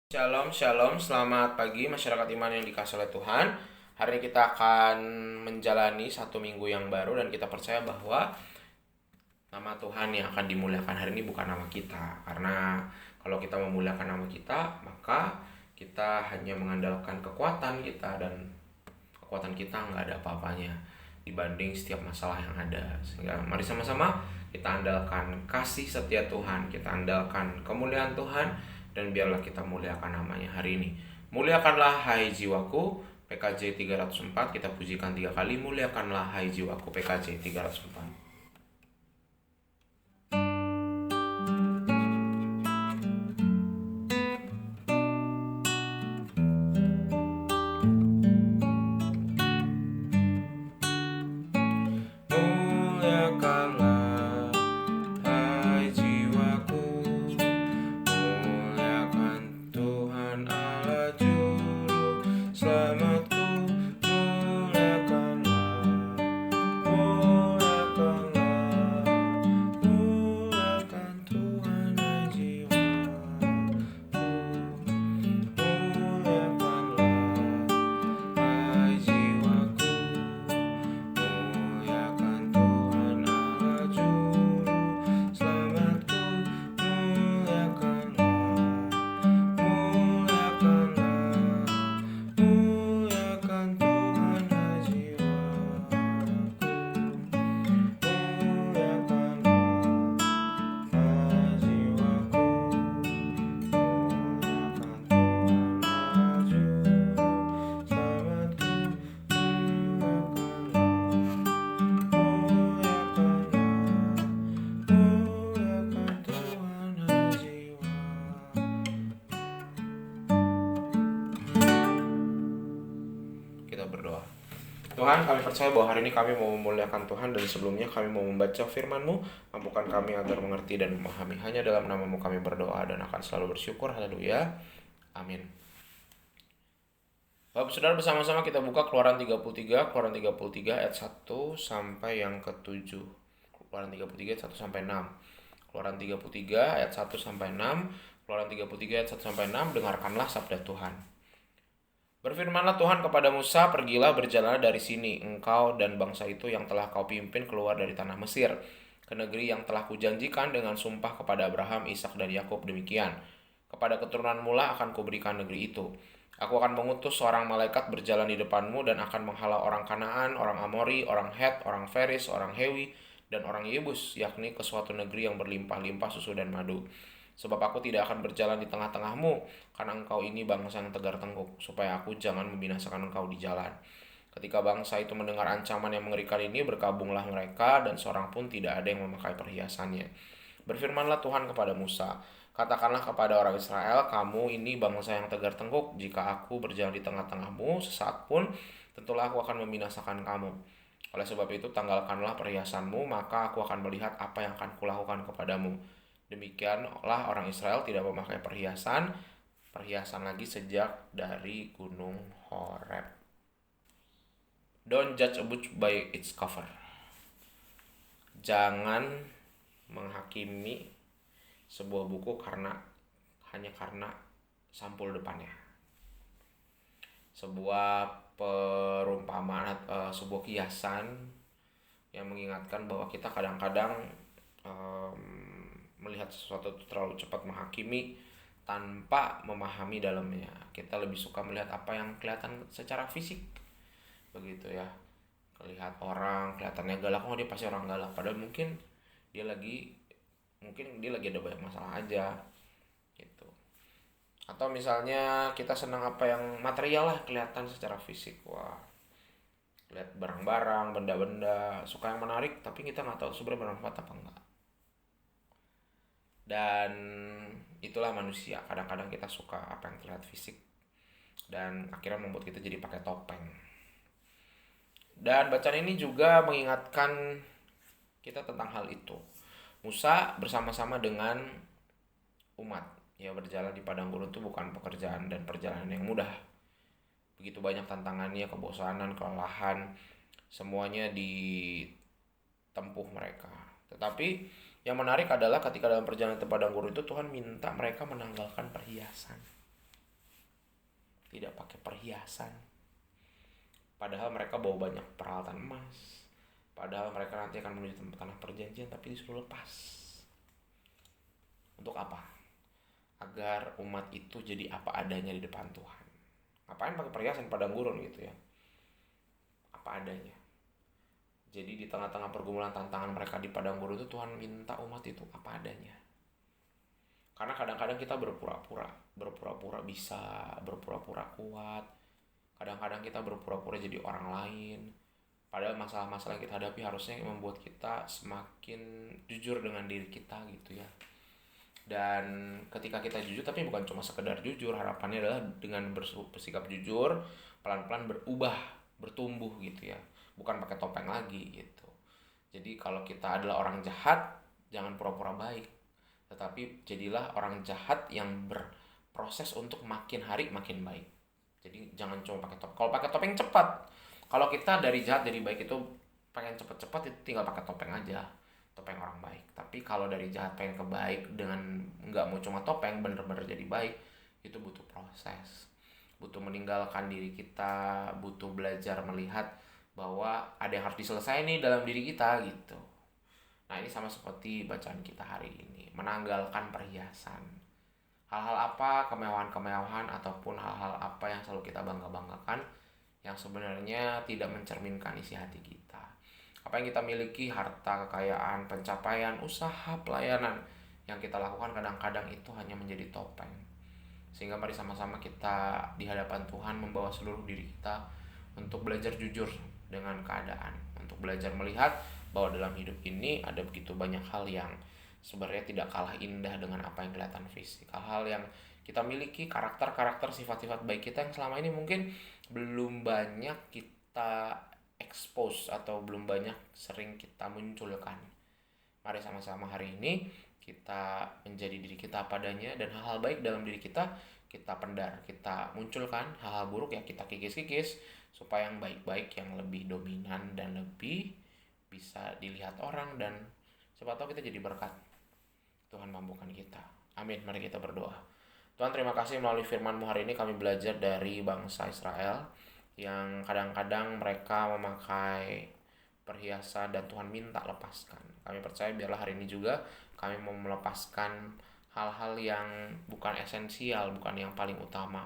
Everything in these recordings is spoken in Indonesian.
Shalom, shalom, selamat pagi masyarakat iman yang dikasihi oleh Tuhan. Hari ini kita akan menjalani satu minggu yang baru dan kita percaya bahwa nama Tuhan yang akan dimuliakan hari ini bukan nama kita. Karena kalau kita memuliakan nama kita, maka kita hanya mengandalkan kekuatan kita dan kekuatan kita nggak ada apa-apanya dibanding setiap masalah yang ada. Sehingga mari sama-sama kita andalkan kasih setia Tuhan, kita andalkan kemuliaan Tuhan, dan biarlah kita muliakan namanya hari ini. Muliakanlah hai jiwaku, PKJ 304, kita pujikan 3 kali. Muliakanlah hai jiwaku, PKJ 304. Muliakanlah hai jiwaku, muliakan Tuhan Allah Juru Selamatku. Muliakanlah, muliakanlah, muliakan Tuhan hai jiwaku. Muliakanlah hai jiwaku, muliakan Tuhan Allah Juru Selamatku. Muliakanlah, muliakan Tuhan hai jiwaku. Muliakanlah hai jiwaku, muliakan Tuhan Allah Juru Selamatku. Muliakanlah, muliakan Tuhan hai jiwaku. Kita berdoa. Tuhan, kami percaya bahwa hari ini kami mau memuliakan Tuhan, dan sebelumnya kami mau membaca firman-Mu. Mampukan kami agar mengerti dan memahami. Hanya dalam nama-Mu kami berdoa dan akan selalu bersyukur. Haleluya. Amin. Bapak Saudara, bersama-sama kita buka Keluaran 33 ayat 1 sampai yang ke-7. Keluaran 33 ayat 1 sampai 6. Keluaran 33 ayat 1 sampai 6. Keluaran 33 ayat 1 sampai 6. Dengarkanlah sabda Tuhan. Berfirmanlah Tuhan kepada Musa, pergilah berjalanlah dari sini, engkau dan bangsa itu yang telah kau pimpin keluar dari tanah Mesir, ke negeri yang telah kujanjikan dengan sumpah kepada Abraham, Ishak dan Yakub. Demikian, kepada keturunanmu lah akan kuberikan negeri itu. Aku akan mengutus seorang malaikat berjalan di depanmu dan akan menghalau orang Kanaan, orang Amori, orang Het, orang Feris, orang Hewi, dan orang Yebus, yakni ke suatu negeri yang berlimpah-limpah susu dan madu. Sebab aku tidak akan berjalan di tengah-tengahmu, karena engkau ini bangsa yang tegar tengkuk, supaya aku jangan membinasakan engkau di jalan. Ketika bangsa itu mendengar ancaman yang mengerikan ini, berkabunglah mereka, dan seorang pun tidak ada yang memakai perhiasannya. Berfirmanlah Tuhan kepada Musa, katakanlah kepada orang Israel, kamu ini bangsa yang tegar tengkuk. Jika aku berjalan di tengah-tengahmu sesaat pun, tentulah aku akan membinasakan kamu. Oleh sebab itu, tanggalkanlah perhiasanmu, maka aku akan melihat apa yang akan kulakukan kepadamu. Demikianlah orang Israel tidak memakai perhiasan lagi sejak dari gunung Horeb. Don't judge a book by its cover. Jangan menghakimi sebuah buku hanya karena sampul depannya. Sebuah perumpamaan, sebuah kiasan yang mengingatkan bahwa kita kadang-kadang melihat sesuatu itu terlalu cepat menghakimi tanpa memahami dalamnya. Kita lebih suka melihat apa yang kelihatan secara fisik, begitu ya. Lihat orang kelihatannya galak, oh dia pasti orang galak, padahal mungkin dia lagi ada banyak masalah aja gitu. Atau misalnya kita senang apa yang material lah, kelihatan secara fisik, wah lihat barang-barang, benda-benda, suka yang menarik, tapi kita nggak tahu sebenarnya bermanfaat apa enggak. Dan itulah manusia, kadang-kadang kita suka apa yang terlihat fisik, dan akhirnya membuat kita jadi pakai topeng. Dan bacaan ini juga mengingatkan kita tentang hal itu. Musa bersama-sama dengan umat, ya, berjalan di padang gurun itu bukan pekerjaan dan perjalanan yang mudah. Begitu banyak tantangannya, kebosanan, kelelahan, semuanya ditempuh mereka. Tetapi yang menarik adalah ketika dalam perjalanan ke padang gurun itu Tuhan minta mereka menanggalkan perhiasan. tidak pakai perhiasan. Padahal mereka bawa banyak peralatan emas. Padahal mereka nanti akan menuju tempat tanah perjanjian, tapi disuruh lepas. Untuk apa? Agar umat itu jadi apa adanya di depan Tuhan. Ngapain pakai perhiasan padang gurun gitu ya? Apa adanya. Jadi di tengah-tengah pergumulan tantangan mereka di padang gurun itu, Tuhan minta umat itu apa adanya. Karena kadang-kadang kita berpura-pura bisa, berpura-pura kuat. Kadang-kadang kita berpura-pura jadi orang lain. Padahal masalah-masalah yang kita hadapi harusnya membuat kita semakin jujur dengan diri kita gitu ya. Dan ketika kita jujur, tapi bukan cuma sekedar jujur, harapannya adalah dengan bersikap jujur, pelan-pelan berubah, bertumbuh gitu ya. Bukan pakai topeng lagi gitu. Jadi kalau kita adalah orang jahat, jangan pura-pura baik. Tetapi jadilah orang jahat yang berproses untuk makin hari makin baik. Jadi jangan cuma pakai topeng. Kalau pakai topeng cepat. Kalau kita dari jahat jadi baik itu pengen cepet-cepet, itu tinggal pakai topeng aja. Topeng orang baik. Tapi kalau dari jahat pengen ke baik dengan nggak mau cuma topeng, bener-bener jadi baik, itu butuh proses. Butuh meninggalkan diri kita, butuh belajar melihat bahwa ada yang harus diselesaikan nih dalam diri kita gitu. Nah ini sama seperti bacaan kita hari ini, menanggalkan perhiasan. Hal-hal apa, kemewahan-kemewahan ataupun hal-hal apa yang selalu kita bangga-banggakan yang sebenarnya tidak mencerminkan isi hati kita. Apa yang kita miliki, harta, kekayaan, pencapaian, usaha, pelayanan yang kita lakukan kadang-kadang itu hanya menjadi topeng. Sehingga mari sama-sama kita di hadapan Tuhan membawa seluruh diri kita untuk belajar jujur dengan keadaan, untuk belajar melihat bahwa dalam hidup ini ada begitu banyak hal yang sebenarnya tidak kalah indah dengan apa yang kelihatan fisik. Hal yang kita miliki, karakter-karakter, sifat-sifat baik kita yang selama ini mungkin belum banyak kita expose atau belum banyak sering kita munculkan. Mari sama-sama hari ini kita menjadi diri kita padanya, dan hal-hal baik dalam diri kita pendar, kita munculkan. Hal-hal buruk ya kita kikis-kikis supaya yang baik-baik yang lebih dominan dan lebih bisa dilihat orang, dan siapa tahu kita jadi berkat. Tuhan mampukan kita. Amin. Mari kita berdoa. Tuhan, terima kasih melalui firman-Mu hari ini kami belajar dari bangsa Israel yang kadang-kadang mereka memakai perhiasan dan Tuhan minta lepaskan. Kami percaya biarlah hari ini juga kami mau melepaskan hal-hal yang bukan esensial, bukan yang paling utama,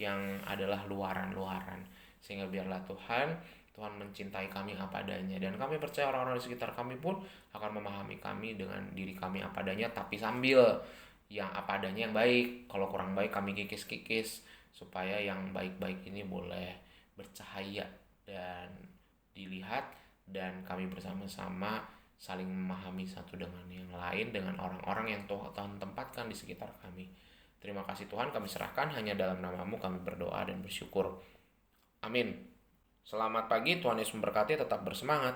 yang adalah luaran-luaran. Sehingga biarlah Tuhan mencintai kami apa adanya, dan kami percaya orang-orang di sekitar kami pun akan memahami kami dengan diri kami apa adanya, tapi sambil yang apa adanya yang baik. Kalau kurang baik kami kikis-kikis supaya yang baik-baik ini boleh bercahaya dan dilihat, dan kami bersama-sama saling memahami satu dengan yang lain, dengan orang-orang yang Tuhan tempatkan di sekitar kami. Terima kasih Tuhan, kami serahkan hanya dalam nama-Mu kami berdoa dan bersyukur. Amin. Selamat pagi, Tuhan Yesus memberkati, tetap bersemangat.